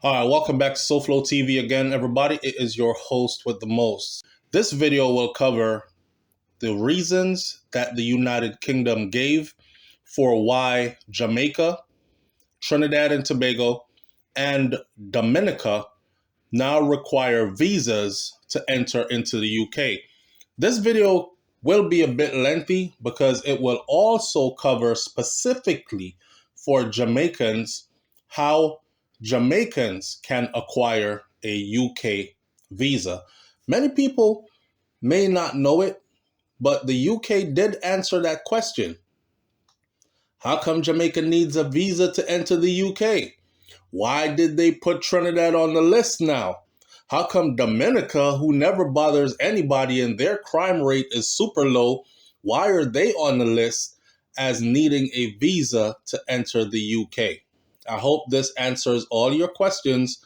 All right, welcome back to SouFLoTV again, everybody. It is your host with the most. This video will cover the reasons that the United Kingdom gave for why Jamaica, Trinidad and Tobago, and Dominica now require visas to enter into the UK. This video will be a bit lengthy because it will also cover specifically for Jamaicans how Jamaicans can acquire a UK visa. Many people may not know it, but the UK did answer that question. How come Jamaica needs a visa to enter the UK? Why did they put Trinidad on the list now? How come Dominica, who never bothers anybody and their crime rate is super low, why are they on the list as needing a visa to enter the UK? I hope this answers all your questions,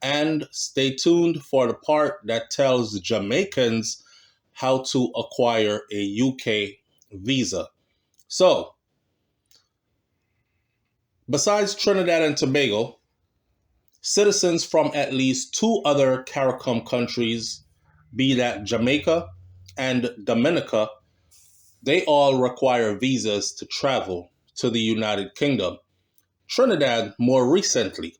and stay tuned for the part that tells Jamaicans how to acquire a UK visa. So, besides Trinidad and Tobago, citizens from at least two other CARICOM countries, be that Jamaica and Dominica, they all require visas to travel to the United Kingdom. Trinidad more recently.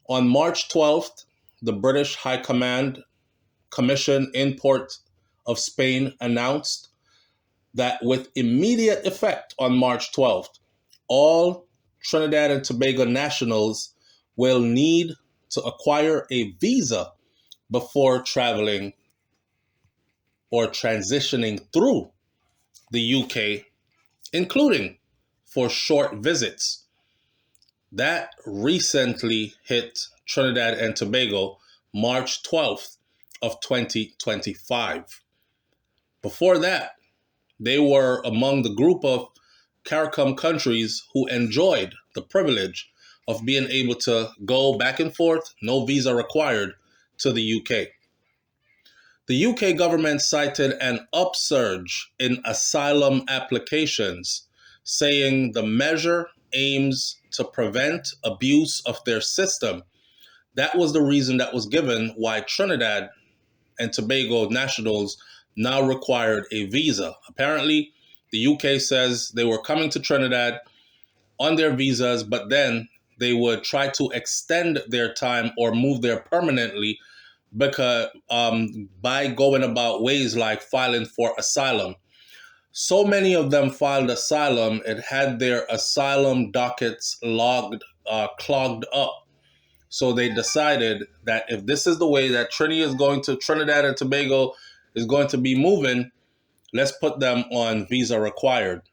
On March 12th, the British High Commission in Port of Spain announced that with immediate effect on March 12th, all Trinidad and Tobago nationals will need to acquire a visa before traveling or transitioning through the UK, including for short visits. That recently hit Trinidad and Tobago March 12th of 2025. Before that, they were among the group of CARICOM countries who enjoyed the privilege of being able to go back and forth, no visa required, to the UK. The UK government cited an upsurge in asylum applications, saying the measure aims to prevent abuse of their system. That was the reason that was given why Trinidad and Tobago nationals now required a visa. Apparently, the UK says they were coming to Trinidad on their visas, but then they would try to extend their time or move there permanently because by going about ways like filing for asylum. So many of them filed asylum, it had their asylum dockets clogged up. So they decided that if this is the way that Trinidad and Tobago is going to be moving, let's put them on visa required.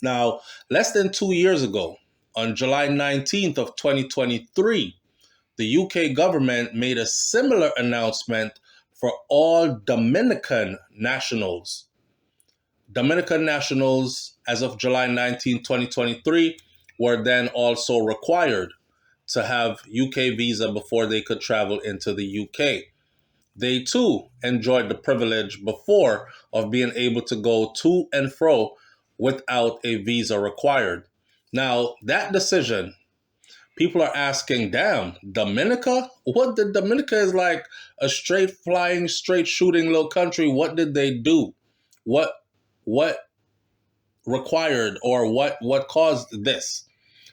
Now, less than 2 years ago, on July 19th of 2023, the UK government made a similar announcement for all Dominican nationals. Dominican nationals, as of July 19, 2023, were then also required to have UK visa before they could travel into the UK. They too enjoyed the privilege before of being able to go to and fro without a visa required. Now, that decision, people are asking, damn, Dominica? What did Dominica is like a straight flying, straight shooting little country. What did they do? What required or what caused this?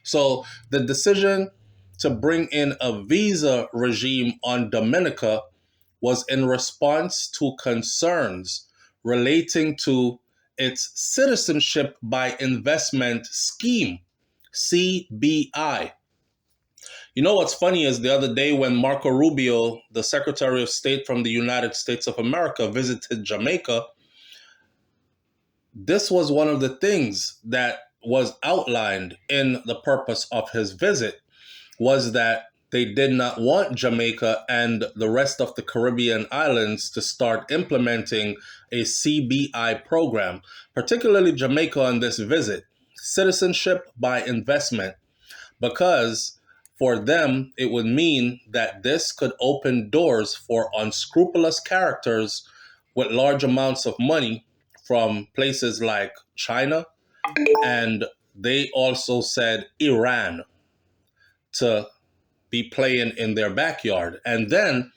So the decision to bring in a visa regime on Dominica was in response to concerns relating to its citizenship by investment scheme, CBI. You know what's funny is the other day when Marco Rubio, the Secretary of State from the United States of America, visited Jamaica, this was one of the things that was outlined in the purpose of his visit, was that they did not want Jamaica and the rest of the Caribbean islands to start implementing a CBI program, particularly Jamaica on this visit, citizenship by investment, because for them, it would mean that this could open doors for unscrupulous characters with large amounts of money from places like China, and they also said Iran, to be playing in their backyard. And then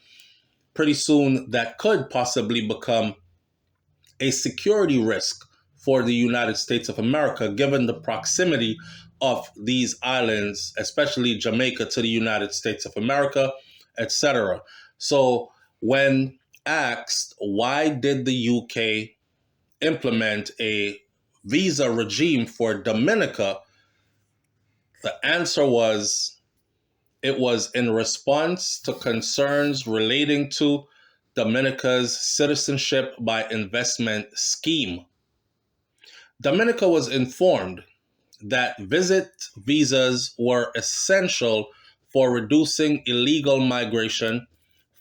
pretty soon that could possibly become a security risk for the United States of America, given the proximity of these islands, especially Jamaica, to the United States of America, etc. So when asked why did the UK implement a visa regime for Dominica, the answer was it was in response to concerns relating to Dominica's citizenship by investment scheme. Dominica was informed that visit visas were essential for reducing illegal migration,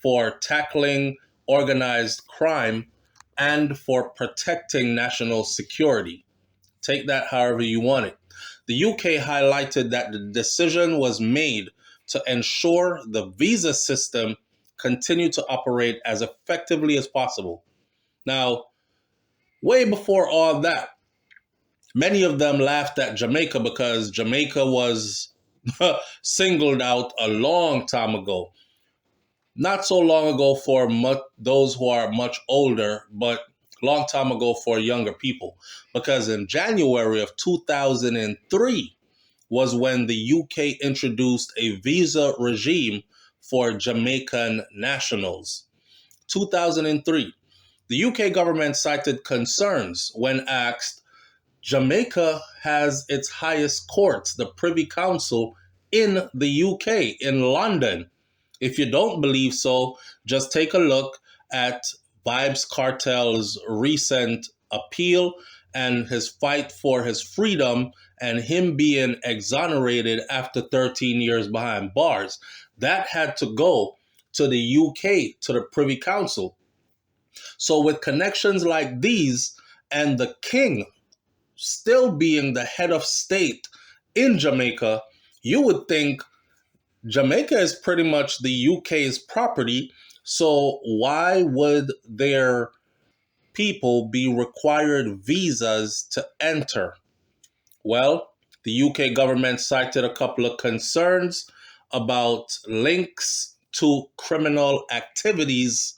for tackling organized crime, and for protecting national security. Take that however you want it. The UK highlighted that the decision was made to ensure the visa system continued to operate as effectively as possible. Now, way before all that, many of them laughed at Jamaica because Jamaica was singled out a long time ago. Not so long ago for those who are much older, but long time ago for younger people. Because in January of 2003 was when the UK introduced a visa regime for Jamaican nationals. 2003. The UK government cited concerns when asked, Jamaica has its highest courts, the Privy Council, in the UK, in London. If you don't believe so, just take a look at Vybz Kartel's recent appeal and his fight for his freedom and him being exonerated after 13 years behind bars. That had to go to the UK, to the Privy Council. So with connections like these and the king still being the head of state in Jamaica, you would think Jamaica is pretty much the UK's property. So why would their people be required visas to enter? Well, the UK government cited a couple of concerns about links to criminal activities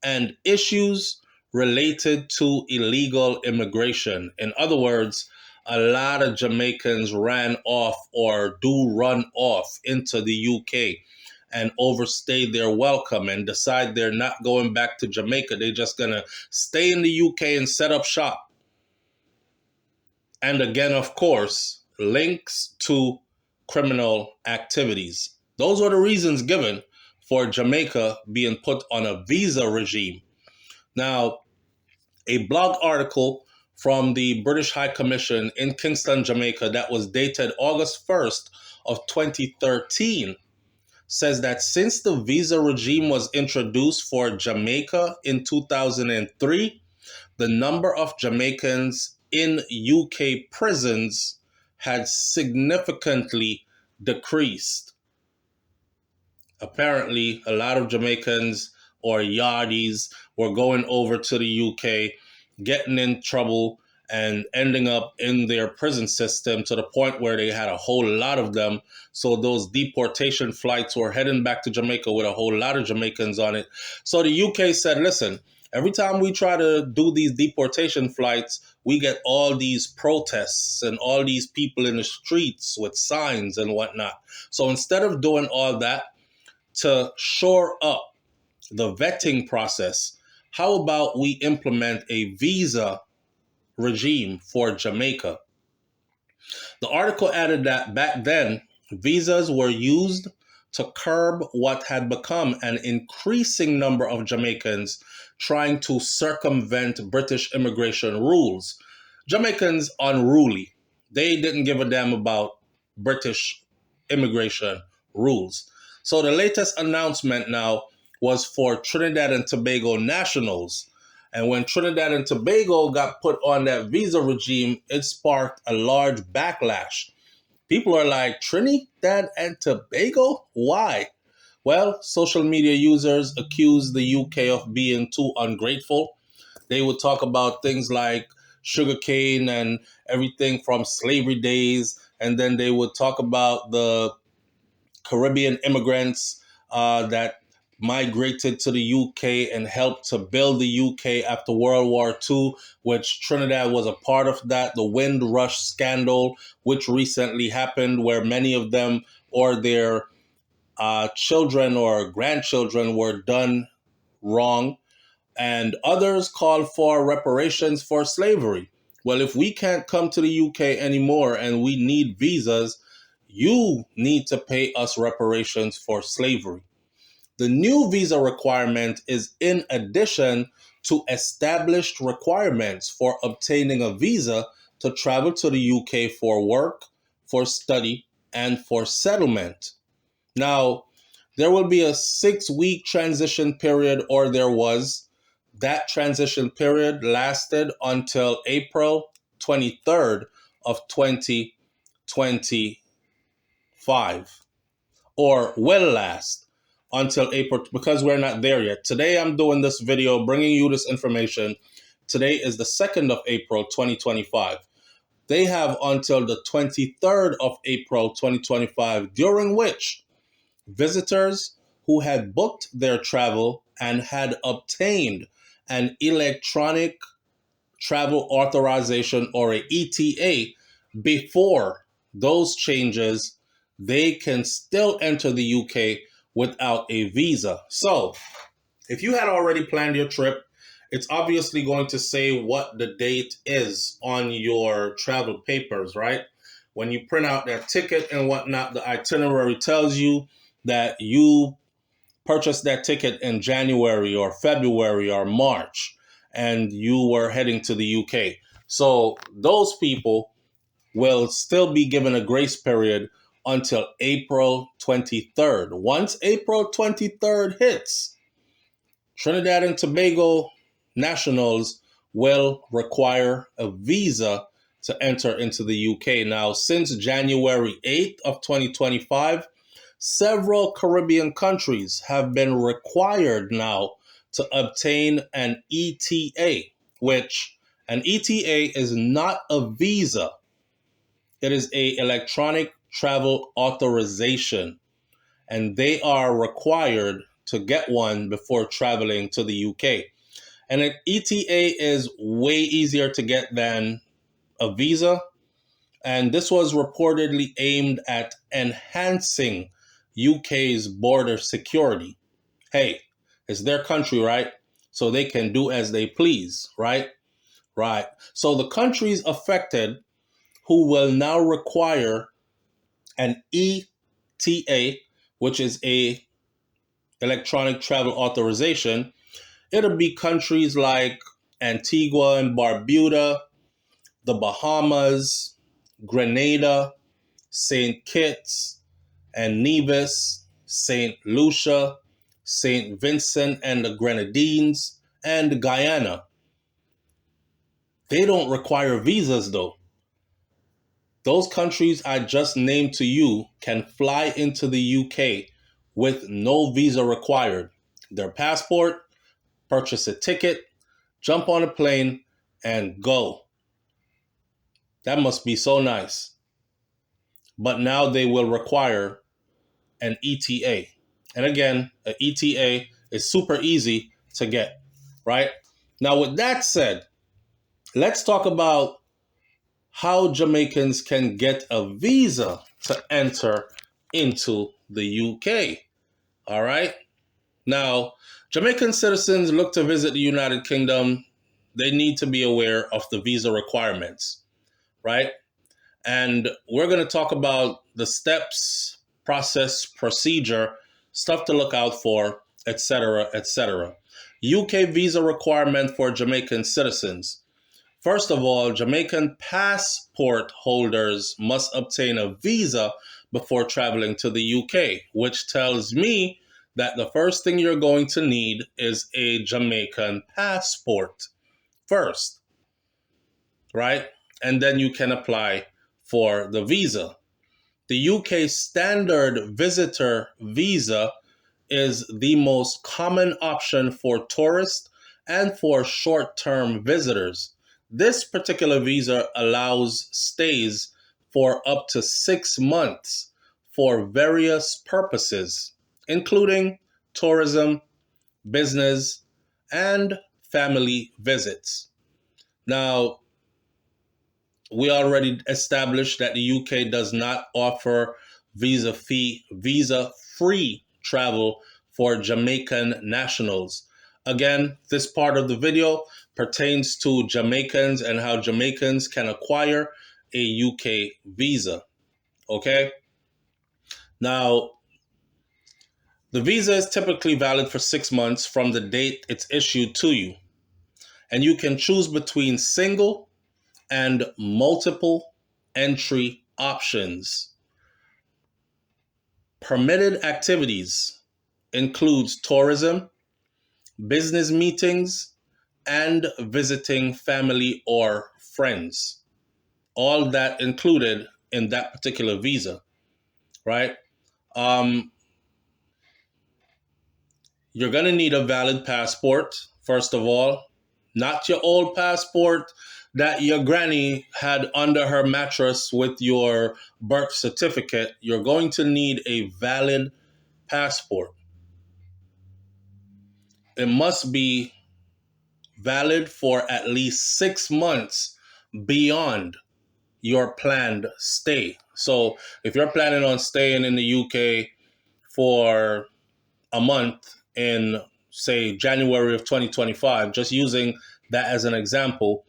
and issues related to illegal immigration. In other words, a lot of Jamaicans ran off or do run off into the UK and overstay their welcome and decide they're not going back to Jamaica. They're just going to stay in the UK and set up shop. And again, of course, links to criminal activities. Those were the reasons given for Jamaica being put on a visa regime. Now, a blog article from the British High Commission in Kingston, Jamaica, that was dated August 1st of 2013, says that since the visa regime was introduced for Jamaica in 2003, the number of Jamaicans in UK prisons had significantly decreased. Apparently, a lot of Jamaicans or yardies were going over to the UK, getting in trouble and ending up in their prison system to the point where they had a whole lot of them. So those deportation flights were heading back to Jamaica with a whole lot of Jamaicans on it. So the UK said, listen, every time we try to do these deportation flights, we get all these protests and all these people in the streets with signs and whatnot. So instead of doing all that to shore up the vetting process, how about we implement a visa regime for Jamaica? The article added that back then, visas were used to curb what had become an increasing number of Jamaicans trying to circumvent British immigration rules. Jamaicans unruly. They didn't give a damn about British immigration rules. So the latest announcement now was for Trinidad and Tobago nationals. And when Trinidad and Tobago got put on that visa regime, it sparked a large backlash. People are like, Trinidad and Tobago? Why? Well, social media users accuse the UK of being too ungrateful. They would talk about things like sugarcane and everything from slavery days. And then they would talk about the Caribbean immigrants that migrated to the UK and helped to build the UK after World War II, which Trinidad was a part of that. The Windrush scandal, which recently happened, where many of them or their children or grandchildren were done wrong. And others called for reparations for slavery. Well, if we can't come to the UK anymore and we need visas, you need to pay us reparations for slavery. The new visa requirement is in addition to established requirements for obtaining a visa to travel to the UK for work, for study, and for settlement. Now, there will be a 6-week transition period, or there was. That transition period lasted until April 23rd of 2025, or will last until April, because we're not there yet. Today, I'm doing this video, bringing you this information. Today is the 2nd of April, 2025. They have until the 23rd of April, 2025, during which visitors who had booked their travel and had obtained an electronic travel authorization, or a ETA, before those changes, they can still enter the UK without a visa. So if you had already planned your trip, it's obviously going to say what the date is on your travel papers, right? When you print out that ticket and whatnot, the itinerary tells you that you purchased that ticket in January or February or March, and you were heading to the UK. So those people will still be given a grace period until April 23rd. Once April 23rd hits, Trinidad and Tobago nationals will require a visa to enter into the UK. Now, since January 8th of 2025, several Caribbean countries have been required now to obtain an ETA, which an ETA is not a visa. It is an electronic travel authorization, and they are required to get one before traveling to the UK. And an ETA is way easier to get than a visa. And this was reportedly aimed at enhancing UK's border security. Hey, it's their country, right? So they can do as they please, right? Right. So the countries affected who will now require an ETA, which is a electronic travel authorization, it'll be countries like Antigua and Barbuda, the Bahamas, Grenada, St. Kitts and Nevis, St. Lucia, St. Vincent and the Grenadines, and Guyana. They don't require visas, though. Those countries I just named to you can fly into the UK with no visa required. Their passport, purchase a ticket, jump on a plane, and go. That must be so nice. But now they will require an ETA. And again, an ETA is super easy to get, right? Now, with that said, let's talk about how Jamaicans can get a visa to enter into the UK. All right? Now, Jamaican citizens look to visit the United Kingdom. They need to be aware of the visa requirements, right? And we're going to talk about the steps, process, procedure, stuff to look out for, etc., etc. UK visa requirement for Jamaican citizens. First of all, Jamaican passport holders must obtain a visa before traveling to the UK, which tells me that the first thing you're going to need is a Jamaican passport first, right? And then you can apply for the visa. The UK standard visitor visa is the most common option for tourists and for short-term visitors. This particular visa allows stays for up to 6 months for various purposes, including tourism, business, and family visits. Now, we already established that the UK does not offer visa-free travel for Jamaican nationals. Again, this part of the video pertains to Jamaicans and how Jamaicans can acquire a UK visa. Okay? Now, the visa is typically valid for 6 months from the date it's issued to you. And you can choose between single and multiple entry options. Permitted activities includes tourism, business meetings, and visiting family or friends. All that included in that particular visa, right? You're going to need a valid passport, first of all, not your old passport that your granny had under her mattress with your birth certificate. You're going to need a valid passport. It must be valid for at least 6 months beyond your planned stay. So if you're planning on staying in the UK for a month in, say, January of 2025, just using that as an example,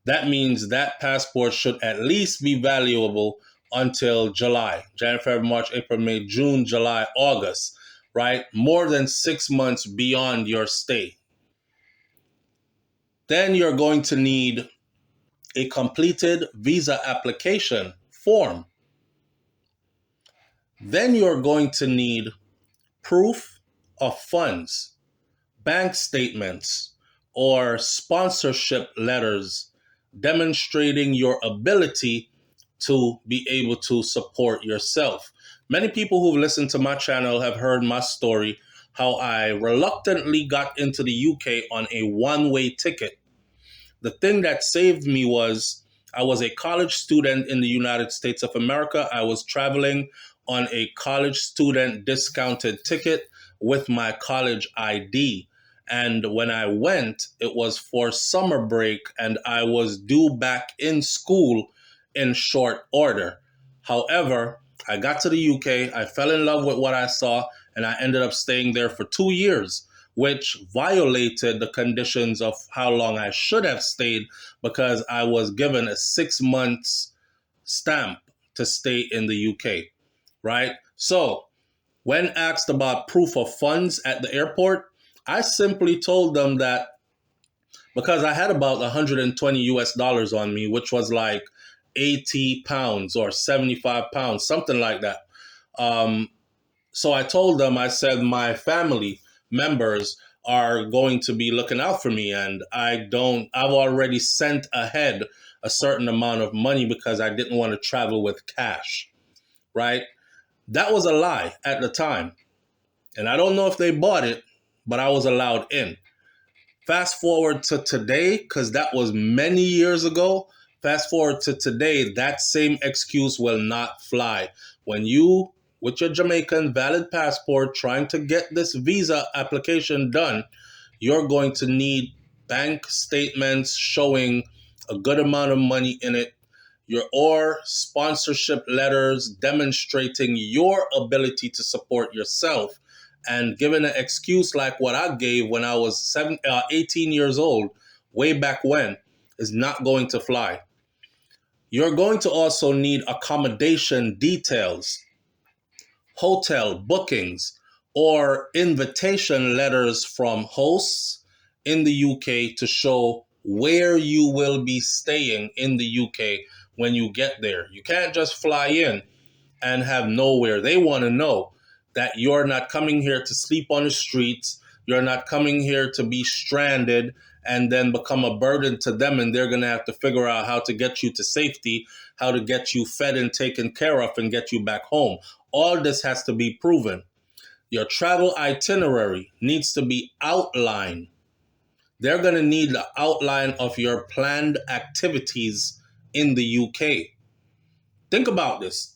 that means that passport should at least be valuable until July, January, February, March, April, May, June, July, August, right? More than 6 months beyond your stay. Then you're going to need a completed visa application form. Then you're going to need proof of funds, bank statements, or sponsorship letters demonstrating your ability to be able to support yourself. Many people who've listened to my channel have heard my story, how I reluctantly got into the UK on a one-way ticket. The thing that saved me was I was a college student in the United States of America. I was traveling on a college student discounted ticket with my college ID. And when I went, it was for summer break and I was due back in school in short order. However, I got to the UK, I fell in love with what I saw, and I ended up staying there for 2 years, which violated the conditions of how long I should have stayed because I was given a 6 months stamp to stay in the UK, right? So when asked about proof of funds at the airport, I simply told them that because I had about 120 US dollars on me, which was like 80 pounds or 75 pounds, something like that. So I told them, I said, my family members are going to be looking out for me, and I've already sent ahead a certain amount of money because I didn't want to travel with cash, right? That was a lie at the time. And I don't know if they bought it, but I was allowed in. Fast forward to today, because that was many years ago. Fast forward to today, that same excuse will not fly. When you, with your Jamaican valid passport, trying to get this visa application done, you're going to need bank statements showing a good amount of money in it, or sponsorship letters demonstrating your ability to support yourself. And giving an excuse like what I gave when I was 18 years old, way back when, is not going to fly. You're going to also need accommodation details, hotel bookings, or invitation letters from hosts in the UK to show where you will be staying in the UK when you get there. You can't just fly in and have nowhere. They want to know that you're not coming here to sleep on the streets. You're not coming here to be stranded and then become a burden to them, and they're going to have to figure out how to get you to safety, how to get you fed and taken care of and get you back home. All this has to be proven. Your travel itinerary needs to be outlined. They're going to need the outline of your planned activities in the UK. Think about this.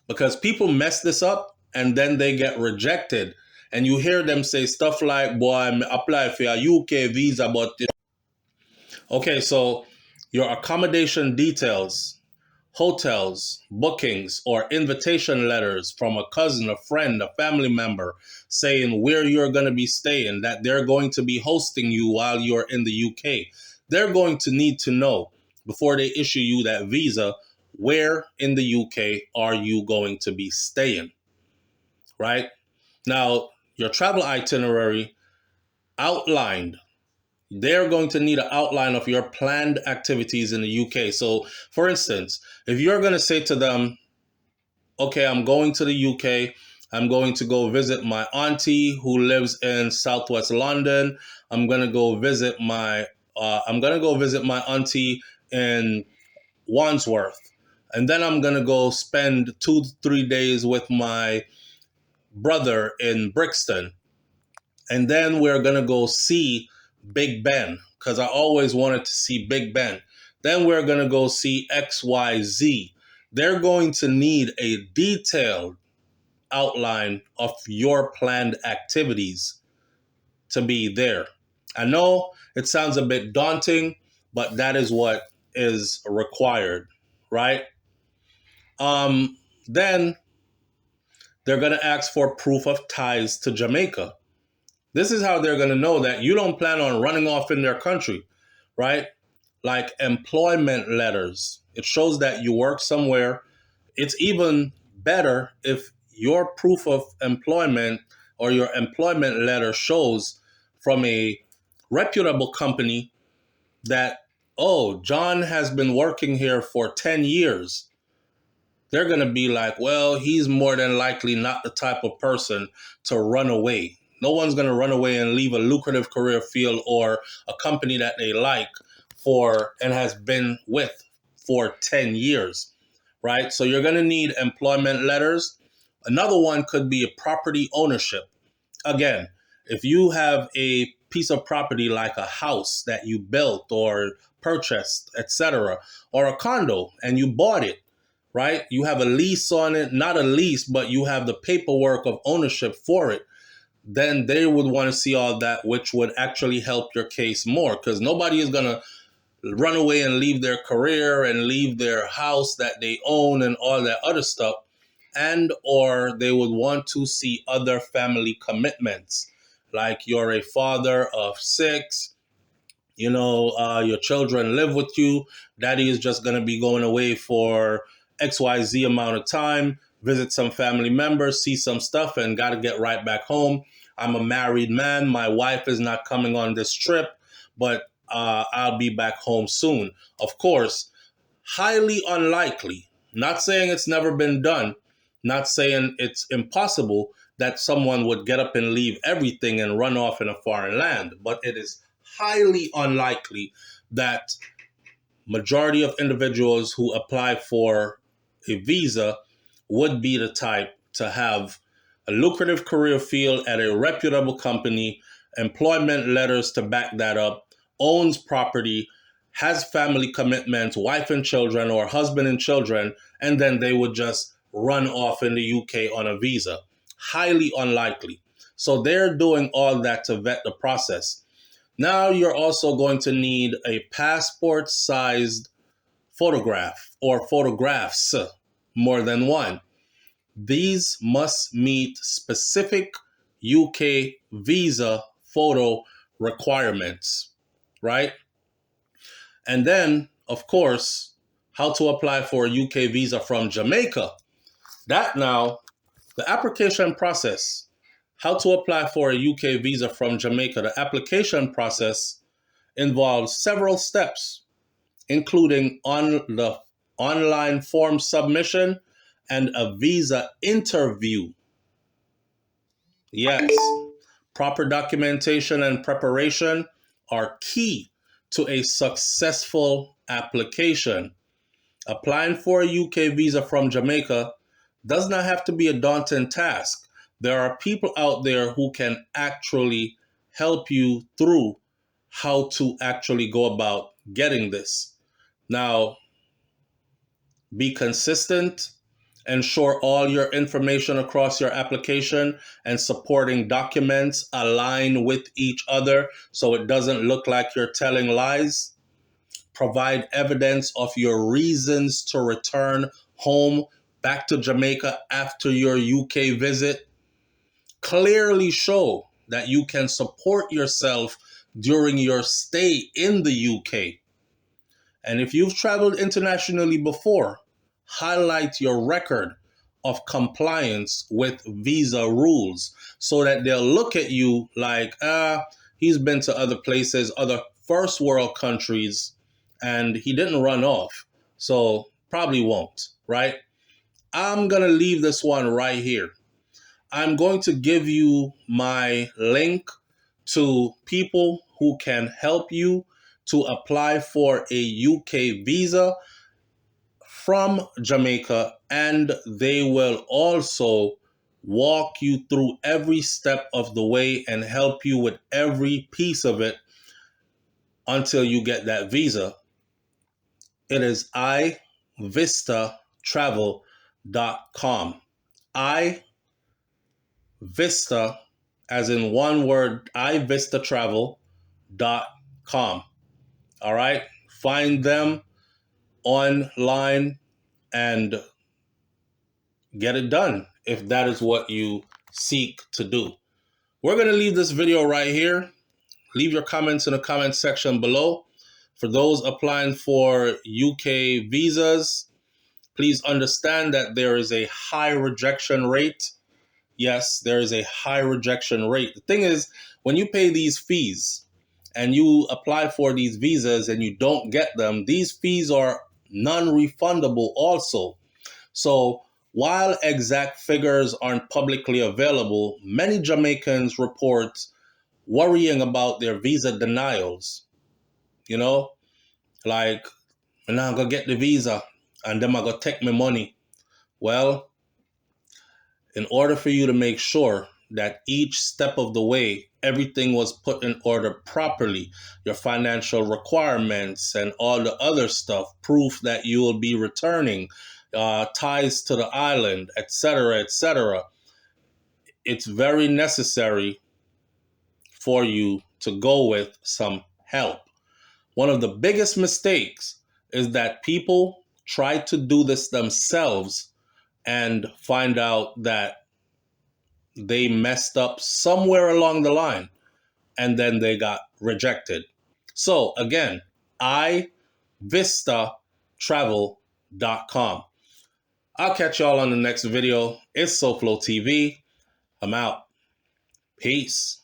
because people mess this up and then they get rejected. And you hear them say stuff like, boy, I apply for a UK visa, but... Okay, so your accommodation details, hotels, bookings, or invitation letters from a cousin, a friend, a family member saying where you're going to be staying, that they're going to be hosting you while you're in the UK. They're going to need to know before they issue you that visa, where in the UK are you going to be staying, right? Now, your travel itinerary outlined. They're going to need an outline of your planned activities in the UK. So, for instance, if you're going to say to them, okay, I'm going to the UK, I'm going to go visit my auntie who lives in Southwest London. I'm going to go visit my auntie in Wandsworth. And then I'm going to go spend 2 to 3 days with my brother in Brixton. And then we're going to go see Big Ben, because I always wanted to see Big Ben. Then we're going to go see XYZ. They're going to need a detailed outline of your planned activities to be there. I know it sounds a bit daunting, but that is what is required, right? Then they're going to ask for proof of ties to Jamaica. This is how they're going to know that you don't plan on running off in their country, right? Like employment letters. It shows that you work somewhere. It's even better if your proof of employment or your employment letter shows from a reputable company that, oh, John has been working here for 10 years. They're going to be like, well, he's more than likely not the type of person to run away. No one's going to run away and leave a lucrative career field or a company that they like for and has been with for 10 years, right? So you're going to need employment letters. Another one could be a property ownership. Again, if you have a piece of property like a house that you built or purchased, etc., or a condo and you bought it, right? You have a lease on it, not a lease, but you have the paperwork of ownership for it. Then they would want to see all that, which would actually help your case more, because nobody is going to run away and leave their career and leave their house that they own and all that other stuff. And or they would want to see other family commitments, like you're a father of 6, your children live with you. Daddy is just going to be going away for XYZ amount of time, visit some family members, see some stuff, and got to get right back home. I'm a married man. My wife is not coming on this trip, but I'll be back home soon. Of course, highly unlikely, not saying it's never been done, not saying it's impossible that someone would get up and leave everything and run off in a foreign land, but it is highly unlikely that majority of individuals who apply for a visa would be the type to have a lucrative career field at a reputable company, employment letters to back that up, owns property, has family commitments, wife and children, or husband and children, and then they would just run off in the UK on a visa. Highly unlikely. So they're doing all that to vet the process. Now you're also going to need a passport-sized photograph or photographs, more than one. These must meet specific UK visa photo requirements, right? And then, of course, how to apply for a UK visa from Jamaica. That now, the application process, how to apply for a UK visa from Jamaica. The application process involves several steps, including on the online form submission and a visa interview. Yes, proper documentation and preparation are key to a successful application. Applying for a UK visa from Jamaica does not have to be a daunting task. There are people out there who can actually help you through how to actually go about getting this. Now, be consistent Ensure all your information across your application and supporting documents align with each other so it doesn't look like you're telling lies. Provide evidence of your reasons to return home back to Jamaica after your UK visit. Clearly show that you can support yourself during your stay in the UK. And if you've traveled internationally before, highlight your record of compliance with visa rules so that they'll look at you like, he's been to other places, other first world countries, and he didn't run off. So probably won't, right? I'm going to leave this one right here. I'm going to give you my link to people who can help you to apply for a UK visa from Jamaica, and they will also walk you through every step of the way and help you with every piece of it until you get that visa. It is ivistatravel.com. iVista, as in one word, ivistatravel.com. All right? Find them online and get it done if that is what you seek to do. We're going to leave this video right here. Leave your comments in the comment section below. For those applying for UK visas, please understand that there is a high rejection rate. Yes, there is a high rejection rate. The thing is, when you pay these fees and you apply for these visas and you don't get them, these fees are non-refundable also. So while exact figures aren't publicly available, many Jamaicans report worrying about their visa denials. You know, like, I'm not going to get the visa and then I'm going to take my money. Well, in order for you to make sure that each step of the way, everything was put in order properly, your financial requirements and all the other stuff, proof that you will be returning, ties to the island, etc., etc., it's very necessary for you to go with some help. One of the biggest mistakes is that people try to do this themselves and find out that they messed up somewhere along the line and then they got rejected. So again, ivistatravel.com. I'll catch y'all on the next video. It's SouFLoTV. I'm out. Peace.